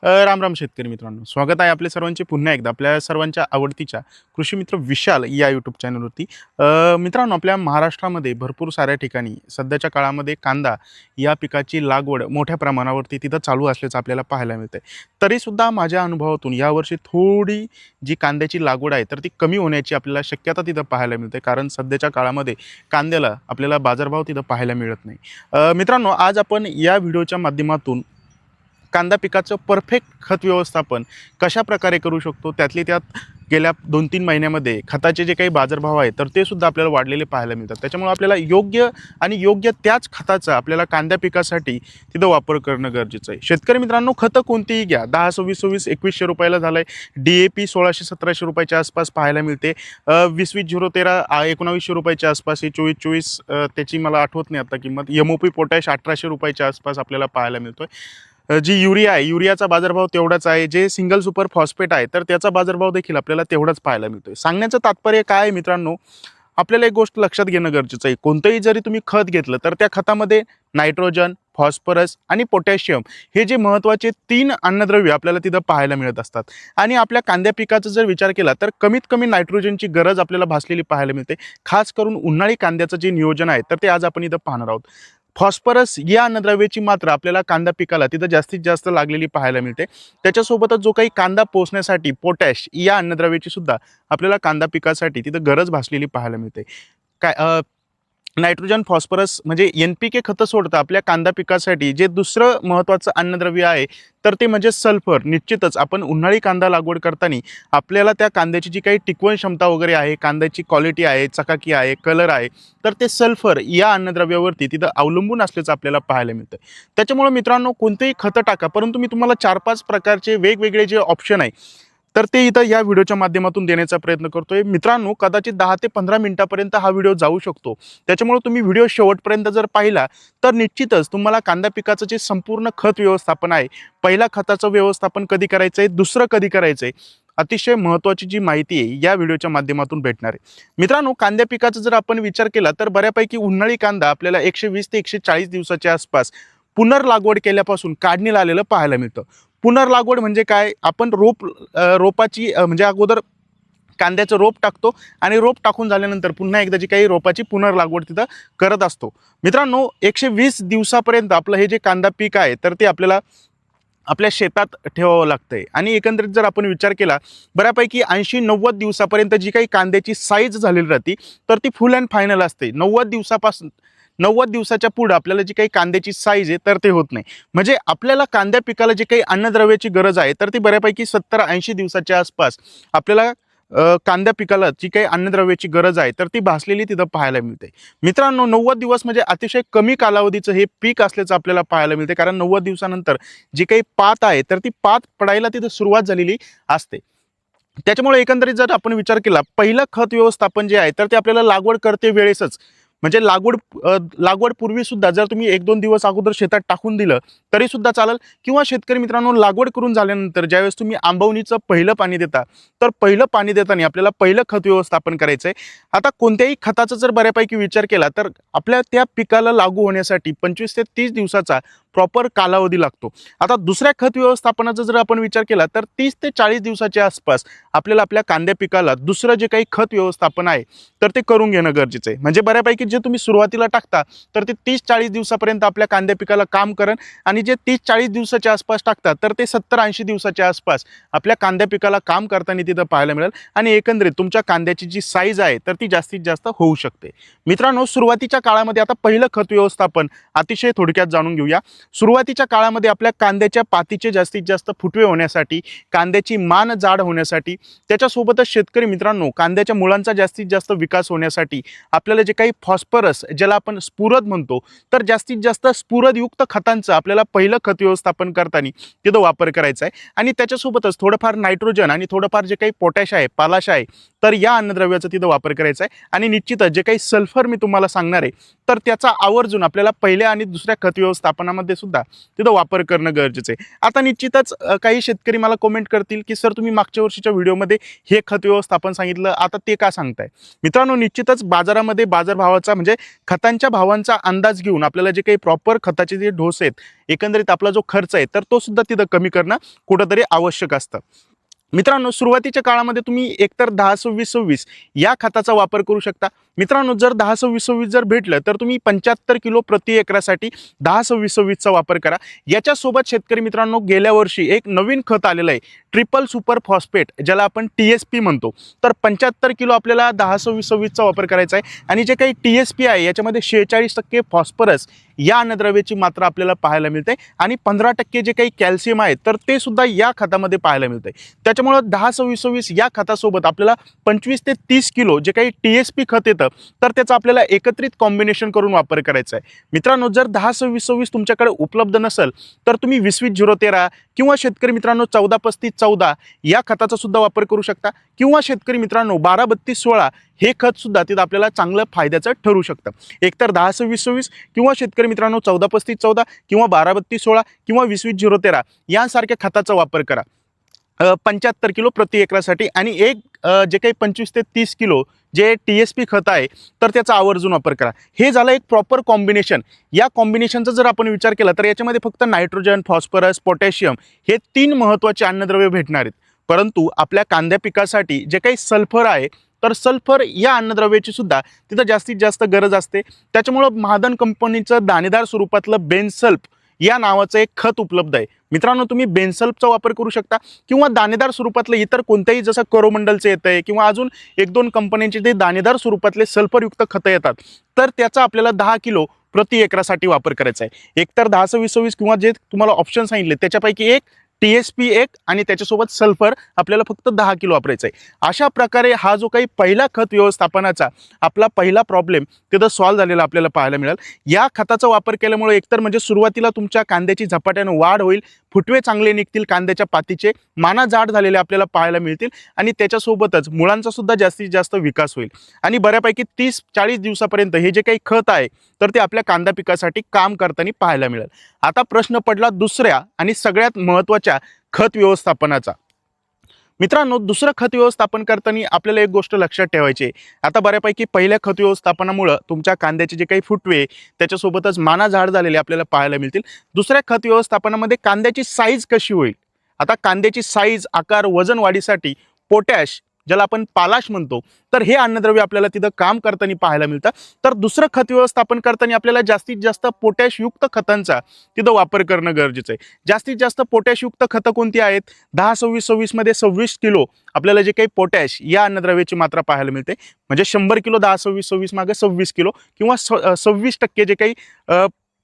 राम राम शेतकरी मित्रांनो, स्वागत आहे आपले सर्वांचे पुन्हा एकदा आपल्या सर्वांच्या आवडतीच्या कृषी मित्र विशाल या यूट्यूब चॅनलवरती. मित्रांनो, आपल्या महाराष्ट्रामध्ये भरपूर साऱ्या ठिकाणी सध्याच्या काळामध्ये कांदा या पिकाची लागवड मोठ्या प्रमाणावरती तिथं चालू असल्याचं आपल्याला पाहायला मिळते. तरीसुद्धा माझ्या अनुभवातून यावर्षी थोडी जी कांद्याची लागवड आहे तर ती कमी होण्याची आपल्याला शक्यता तिथं पाहायला मिळते, कारण सध्याच्या काळामध्ये कांद्याला आपल्याला बाजारभाव तिथं पाहायला मिळत नाही. मित्रांनो, आज आपण या व्हिडिओच्या माध्यमातून कांदा पिकाचं परफेक्ट खत व्यवस्थापन कशाप्रकारे करू शकतो, त्यातली त्यात गेल्या 2-3 महिन्यामध्ये खताचे जे काही बाजारभाव आहेत तर ते सुद्धा आपल्याला वाढलेले पाहायला मिळतात. त्याच्यामुळे आपल्याला योग्य त्याच खताचा आपल्याला कांद्या पिकासाठी तिथं वापर करणं गरजेचं आहे. शेतकरी मित्रांनो, खतं कोणतीही घ्या, 10, 26, 26, 2100 रुपयाला झालं आहे. DAP 1600-1700 रुपयाच्या आसपास पाहायला मिळते. 20-20-0-13 1900 रुपयाच्या आसपास, 24-24 त्याची मला आठवत नाही आता किंमत. MOP पोटॅश 1800 रुपयाच्या आसपास आपल्याला पाहायला मिळतोय. जी युरिया आहे, युरियाचा बाजारभाव तेवढाच आहे. जे सिंगल सुपर फॉस्फेट आहे तर त्याचा बाजारभाव देखील आपल्याला तेवढाच पाहायला मिळतोय. सांगण्याचं तात्पर्य काय आहे मित्रांनो, आपल्याला एक गोष्ट लक्षात घेणं गरजेचं आहे. कोणतंही जरी तुम्ही खत घेतलं तर त्या खतामध्ये नायट्रोजन, फॉस्फरस आणि पोटॅशियम हे जे महत्त्वाचे 3 अन्नद्रव्य आपल्याला तिथं पाहायला मिळत असतात. आणि आपल्या कांद्या पिकाचा जर विचार केला तर कमीत कमी नायट्रोजनची गरज आपल्याला भासलेली पाहायला मिळते. खास करून उन्हाळी कांद्याचं जे नियोजन आहे तर ते आज आपण इथं पाहणार आहोत. फॉस्फरस या अन्नद्रव्याची मात्रा आपल्याला कांदा पिकाला तिथं जास्तीत जास्त लागलेली पाहायला मिळते. त्याच्यासोबतच जो काही कांदा पोसण्यासाठी पोटॅश या अन्नद्रव्याची सुद्धा आपल्याला कांदा पिकासाठी तिथं गरज भासलेली पाहायला मिळते. काय नायट्रोजन, फॉस्फरस म्हणजे NPK खतं सोडता आपल्या कांदा पिकासाठी जे दुसरं महत्त्वाचं अन्नद्रव्य आहे तर ते म्हणजे सल्फर. निश्चितच आपण उन्हाळी कांदा लागवड करताना आपल्याला त्या कांद्याची जी काही टिकवण क्षमता वगैरे आहे, कांद्याची क्वालिटी आहे, चकाकी आहे, कलर आहे, तर ते सल्फर या अन्नद्रव्यावरती तिथं अवलंबून असल्याचं आपल्याला पाहायला मिळतं. त्याच्यामुळे मित्रांनो, कोणतेही खतं टाका, परंतु मी तुम्हाला 4-5 प्रकारचे वेगवेगळे जे ऑप्शन आहे तर ते इथं या व्हिडिओच्या माध्यमातून देण्याचा प्रयत्न करतोय. मित्रांनो, कदाचित 10 ते 15 मिनिटापर्यंत हा व्हिडिओ जाऊ शकतो. त्याच्यामुळे तुम्ही व्हिडिओ शेवटपर्यंत जर पाहिला तर निश्चितच तुम्हाला कांदा पिकाचं जे संपूर्ण खत व्यवस्थापन आहे, पहिला खताचं व्यवस्थापन कधी करायचं आहे, दुसरं कधी करायचं आहे, अतिशय महत्त्वाची जी माहिती आहे या व्हिडिओच्या माध्यमातून भेटणार आहे. मित्रांनो, कांद्या पिकाचा जर आपण विचार केला तर बऱ्यापैकी उन्हाळी कांदा आपल्याला 120 ते 140 दिवसाच्या आसपास पुनर्लागवड केल्यापासून काढणीला आलेलं पाहायला मिळतं. पुनर्लागवड म्हणजे काय? आपण रोपाची म्हणजे अगोदर कांद्याचं रोप टाकतो आणि रोप टाकून झाल्यानंतर पुन्हा एकदा जी काही रोपाची पुनर्लागवड तिथं करत असतो. मित्रांनो, 120 दिवसापर्यंत आपलं हे जे कांदा पीक आहे तर ते आपल्याला आपल्या शेतात ठेवावं लागतंय. आणि एकंदरीत जर आपण विचार केला, बऱ्यापैकी 80-90 दिवसापर्यंत जी काही कांद्याची साईज झालेली राहते तर ती फुल अँड फायनल असते. 90 दिवसाच्या पुढं आपल्याला जी काही कांद्याची साईज आहे तर ते होत नाही. म्हणजे आपल्याला कांद्या पिकाला जी काही अन्नद्रव्याची गरज आहे तर ती बऱ्यापैकी 70-80 दिवसाच्या आसपास आपल्याला कांद्या पिकाला जी काही अन्नद्रव्याची गरज आहे तर ती भासलेली तिथं पाहायला मिळते. मित्रांनो, 90 दिवस म्हणजे अतिशय कमी कालावधीचं हे पीक असल्याचं आपल्याला पाहायला मिळते, कारण 90 दिवसानंतर जी काही पात आहे तर ती पात पडायला तिथं सुरुवात झालेली असते. त्याच्यामुळे एकंदरीत जर आपण विचार केला, पहिलं खत व्यवस्थापन जे आहे तर ते आपल्याला लागवड करते वेळेसच, म्हणजे लागवड पूर्वी सुद्धा जर तुम्ही 1-2 दिवस अगोदर शेतात टाकून दिलं तरी सुद्धा चालेल. किंवा शेतकरी मित्रांनो, लागवड करून झाल्यानंतर ज्यावेळेस तुम्ही आंबवणीचं पहिलं पाणी देता तर पहिलं पाणी देताना आपल्याला पहिलं खत व्यवस्थापन करायचं आहे. आता कोणत्याही खताचा जर बऱ्यापैकी विचार केला तर आपल्या त्या पिकाला लागू होण्यासाठी 25 ते 30 दिवसाचा प्रॉपर कालावधी लागतो. आता दुसऱ्या खत व्यवस्थापनाचा जर आपण विचार केला तर 30 ते 40 दिवसाच्या आसपास आपल्याला आपल्या कांद्या पिकाला दुसरं जे काही खत व्यवस्थापन आहे तर ते करून घेणं गरजेचं आहे. म्हणजे बऱ्यापैकी जे तुम्ही सुरुवातीला टाकता तर ते 30-40 दिवसापर्यंत आपल्या कांद्या पिकाला काम करेल, आणि जे 30-40 दिवसाच्या आसपास टाकतात तर ते 70-80 दिवसाच्या आसपास आपल्या कांद्या पिकाला काम करताना तिथं पाहायला मिळेल. आणि एकंदरीत तुमच्या कांद्याची जी साईज आहे तर ती जास्तीत जास्त होऊ शकते. मित्रांनो, सुरुवातीच्या काळामध्ये आता पहिलं खत व्यवस्थापन अतिशय थोडक्यात जाणून घेऊया. सुरुवातीच्या काळामध्ये आपल्या कांद्याच्या पातीचे जास्तीत जास्त फुटवे होण्यासाठी, कांद्याची मान जाड होण्यासाठी, त्याच्यासोबतच शेतकरी मित्रांनो, कांद्याच्या मुळांचा जास्तीत जास्त विकास होण्यासाठी आपल्याला जे काही फॉस्फरस, ज्याला आपण स्फुरद म्हणतो, तर जास्तीत जास्त स्फुरदयुक्त खतांचं आपल्याला पहिलं खत व्यवस्थापन करताना तिथं वापर करायचा आहे. आणि त्याच्यासोबतच थोडंफार नायट्रोजन आणि थोडंफार जे काही पोटॅश आहे, पालाश आहे, तर या अन्नद्रव्याचा तिथं वापर करायचा आहे. आणि निश्चितच जे काही सल्फर मी तुम्हाला सांगणार आहे तर त्याचा आवर्जून आपल्याला पहिल्या आणि दुसऱ्या खत व्यवस्थापनामध्ये खतामध्ये सुद्धा तिथं वापर करणं गरजेचं आहे. आता निश्चितच काही शेतकरी मला कमेंट करतील की सर तुम्ही मागच्या वर्षीच्या व्हिडिओमध्ये हे खत व्यवस्थापन सांगितलं, आता ते का सांगताय? मित्रांनो, निश्चितच बाजारामध्ये बाजारभावाचा म्हणजे खतांच्या भावांचा अंदाज घेऊन आपल्याला जे काही प्रॉपर खताचे जे डोस आहेत, एकंदरीत आपला जो खर्च आहे तर तो सुद्धा तिथं कमी करणं कुठंतरी आवश्यक असतं. मित्रांनो, सुरुवातीच्या काळामध्ये तुम्ही एकतर 10-26-26 या खताचा वापर करू शकता. मित्रांनो, जर 10-26-26 जर भेटलं तर तुम्ही 75 किलो प्रति एकरासाठी 10-26-26 चा वापर करा. याच्यासोबत शेतकरी मित्रांनो, गेल्या वर्षी एक नवीन खत आलेलं आहे, ट्रिपल सुपर फॉस्फेट, ज्याला आपण TSP म्हणतो. तर 75 किलो आपल्याला 10-26-26 चा वापर करायचा आहे आणि जे काही TSP आहे याच्यामध्ये 46% फॉस्फरस या अन्नद्रव्याची मात्रा आपल्याला पाहायला मिळते आणि 15% जे काही कॅल्शियम आहे तर ते सुद्धा या खतामध्ये पाहायला मिळते. त्याच्यामुळे 10-26-26 या खतासोबत आपल्याला 25 ते 30 किलो जे काही TSP खत येतं तर त्याचा आपल्याला एकत्रित कॉम्बिनेशन करून वापर करायचा आहे. मित्रांनो, जर 10-26-26 तुमच्याकडे उपलब्ध नसेल तर तुम्ही 20-20-13 किंवा शेतकरी मित्रांनो 14-35-14 या खताचा सुद्धा वापर करू शकता किंवा शेतकरी मित्रांनो 12-32-16 हे खत सुद्धा तिथं आपल्याला चांगलं फायद्याचं ठरू शकतं. एकतर 10-26-26 किंवा शेतकरी मित्रांनो 14-35-14 किंवा 12-32-16 किंवा 20-20-13 यांसारख्या खताचा वापर करा 75 किलो प्रति एकरासाठी आणि जे काही 25 ते 30 किलो जे TSP खत आहे तर त्याचा आवर्जून वापर करा. हे झालं एक प्रॉपर कॉम्बिनेशन. या कॉम्बिनेशनचा जर आपण विचार केला तर याच्यामध्ये फक्त नायट्रोजन, फॉस्फरस, पोटॅशियम हे 3 महत्त्वाचे अन्नद्रव्य भेटणार आहेत. परंतु आपल्या कांद्या पिकासाठी जे काही सल्फर आहे तर सल्फर या अन्नद्रव्याची सुद्धा तिथं जास्तीत जास्त गरज असते. त्याच्यामुळं महादन कंपनीचं दाणेदार स्वरूपातलं बेनसल्फ या नावाचं एक खत उपलब्ध आहे. मित्रांनो, तुम्ही बेनसल्फचा वापर करू शकता किंवा दाणेदार स्वरूपातलं इतर कोणत्याही, जसं कोरोमंडलचं येतं आहे किंवा अजून 1-2 कंपन्यांचे ते दाणेदार स्वरूपातले सल्फरयुक्त खतं येतात तर त्याचा आपल्याला 10 किलो प्रति एकरासाठी वापर करायचा आहे. एकतर 10-26-26 किंवा जे तुम्हाला ऑप्शन सांगितले त्याच्यापैकी एक TSP एक आणि त्याच्यासोबत सल्फर आपल्याला फक्त 10 किलो वापरायचा आहे. अशा प्रकारे हा जो काही पहिला खत व्यवस्थापनाचा आपला पहिला प्रॉब्लेम तिथं सॉल्व्ह झालेला आपल्याला पाहायला मिळेल. या खताचा वापर केल्यामुळे एकतर म्हणजे सुरुवातीला तुमच्या कांद्याची झपाट्यानं वाढ होईल, फुटवे चांगले निघतील, कांद्याच्या पातीचे माना जाड झालेले आपल्याला पाहायला मिळतील आणि त्याच्यासोबतच मुळांचा सुद्धा जास्तीत जास्त विकास होईल आणि बऱ्यापैकी 30-40 दिवसापर्यंत हे जे काही खत आहे तर ते आपल्या कांदा पिकासाठी काम करताना पाहायला मिळेल. आता प्रश्न पडला दुसऱ्या आणि सगळ्यात महत्त्वाच्या खत व्यवस्थापनाचा. मित्रांनो, दुसरं खत व्यवस्थापन करताना आपल्याला एक गोष्ट लक्षात ठेवायची आहे. आता बऱ्यापैकी पहिल्या खत व्यवस्थापनामुळं तुमच्या कांद्याचे जे काही फुटवे त्याच्यासोबतच माना झाड झालेले आपल्याला पाहायला मिळतील. दुसऱ्या खत व्यवस्थापनामध्ये कांद्याची साईज कशी होईल? आता कांद्याची साईज, आकार, वजन वाढीसाठी पोटॅश, ज्याला आपण पालाश म्हणतो, तर हे अन्नद्रव्य आपल्याला तिथं काम करताना पाहायला मिळतं. तर दुसरं खत व्यवस्थापन करताना आपल्याला जास्तीत जास्त पोटॅशयुक्त खतांचा तिथं वापर करणं गरजेचं आहे. जास्तीत जास्त पोटॅशयुक्त खतं कोणती आहेत? 10-26-26 मध्ये 26 किलो आपल्याला जे काही पोटॅश या अन्नद्रव्याची मात्रा पाहायला मिळते. म्हणजे 100 किलो 10-26-26 मागे 26 किलो किंवा 26% जे काही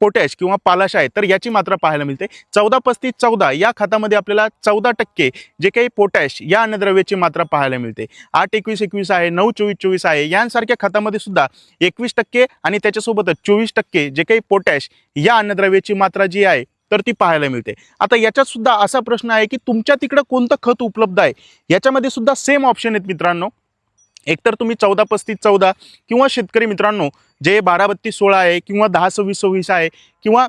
पोटॅश किंवा पालाश आहे तर याची मात्रा पाहायला मिळते. 14-35-14 या खतामध्ये आपल्याला 14% जे काही पोटॅश या अन्नद्रव्याची मात्रा पाहायला मिळते. 8-21-21 आहे, 9-24-24 आहे, यांसारख्या खतामध्ये सुद्धा 21% आणि त्याच्यासोबतच 24% जे काही पोटॅश या अन्नद्रव्याची मात्रा जी आहे तर ती पाहायला मिळते. आता याच्यात सुद्धा असा प्रश्न आहे की तुमच्या तिकडं कोणतं खत उपलब्ध आहे? याच्यामध्ये सुद्धा सेम ऑप्शन आहेत मित्रांनो. एकतर तुम्ही 14-35-14 किंवा शेतकरी मित्रांनो जे 12-32-16 आहे किंवा 10-26-26 आहे किंवा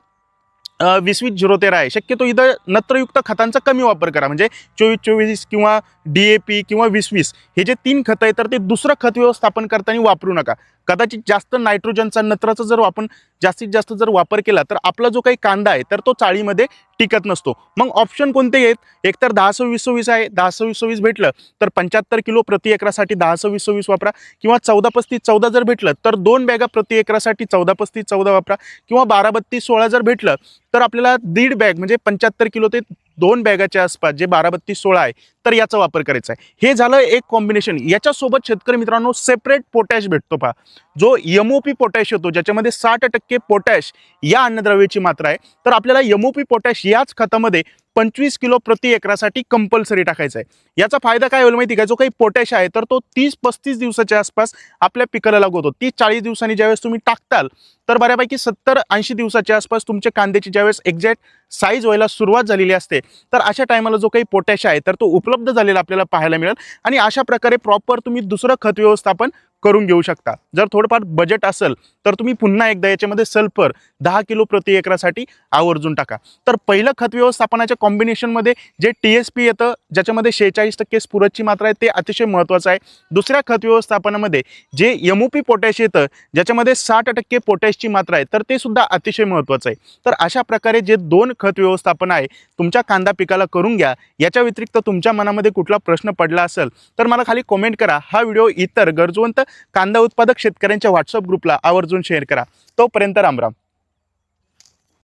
20-20-13 आहे. शक्यतो इथं नत्रयुक्त खतांचा कमी वापर करा. म्हणजे 24-24 किंवा DAP किंवा 20-20 हे जे 3 खतं आहे तर ते दुसरं खत व्यवस्थापन करताना वापरू नका. कदाचित जास्त नायट्रोजनचा, नत्राचा जर आपण जास्तीत जास्त जर वापर केला तर आपला जो काही कांदा आहे तर तो चाळीमध्ये टिकत नसतो. मग ऑप्शन कोणते आहेत? एकतर 10-26-26 आहे, 10-26-26 भेटलं तर 75 किलो प्रति एकरासाठी 10-26-26 वापरा किंवा 14-35-14 जर भेटलं तर 2 बॅगा प्रति एकरासाठी 14-35-14 वापरा किंवा 12-32-16 जर भेटलं तर आपल्याला 1.5 बॅग म्हणजे 75 किलो ते 2 बॅगाच्या आसपास जे 12-32-16 आहे तर याचा वापर करायचा आहे. हे झालं एक कॉम्बिनेशन. याच्यासोबत शेतकरी मित्रांनो सेपरेट पोटॅश भेटतो पहा, जो MOP पोटॅश होतो, ज्याच्यामध्ये 60% पोटॅश या अन्नद्रव्याची मात्रा आहे. तर आपल्याला MOP पोटॅश याच खतामध्ये 25 किलो प्रति एकरासाठी कंपल्सरी टाकायचा आहे. याचा फायदा काय होईल माहिती का? जो काही पोटॅश आहे तर तो 30-35 दिवसाच्या आसपास आपल्या पिकाला लागू होतो. 30-40 दिवसांनी ज्यावेळेस तुम्ही टाकताल तर बऱ्यापैकी 70-80 दिवसाच्या आसपास तुमच्या कांद्याची ज्यावेळेस एक्झॅक्ट साईज व्हायला सुरुवात झालेली असते, तर अशा टायमाला जो काही पोटॅश आहे तर तो उपलब्ध झालेला आपल्याला पाहायला मिळेल आणि अशा प्रकारे प्रॉपर तुम्ही दुसरं खत व्यवस्थापन करून घेऊ शकता. जर थोडंफार बजेट असेल तर तुम्ही पुन्हा एकदा याच्यामध्ये सल्फर 10 किलो प्रति एकरासाठी आवर्जून टाका. तर पहिलं खत व्यवस्थापनाच्या कॉम्बिनेशनमध्ये जे TSP येतं, ज्याच्यामध्ये 46% स्फुरदची मात्रा आहे, ते अतिशय महत्त्वाचं आहे. दुसऱ्या खत व्यवस्थापनामध्ये जे MOP पोटॅश येतं, ज्याच्यामध्ये 60% पोटॅशची मात्रा आहे, तर ते सुद्धा अतिशय महत्त्वाचं आहे. तर अशा प्रकारे जे 2 खत व्यवस्थापन आहे तुमच्या कांदा पिकाला करून घ्या. याच्या व्यतिरिक्त तुमच्या मनामध्ये कुठला प्रश्न पडला असेल तर मला खाली कमेंट करा. हा व्हिडिओ इतर गरजवंत कांदा उत्पादक शेतकऱ्यांच्या WhatsApp ग्रुपला आवर्जून शेअर करा. तोपर्यंत रामराम.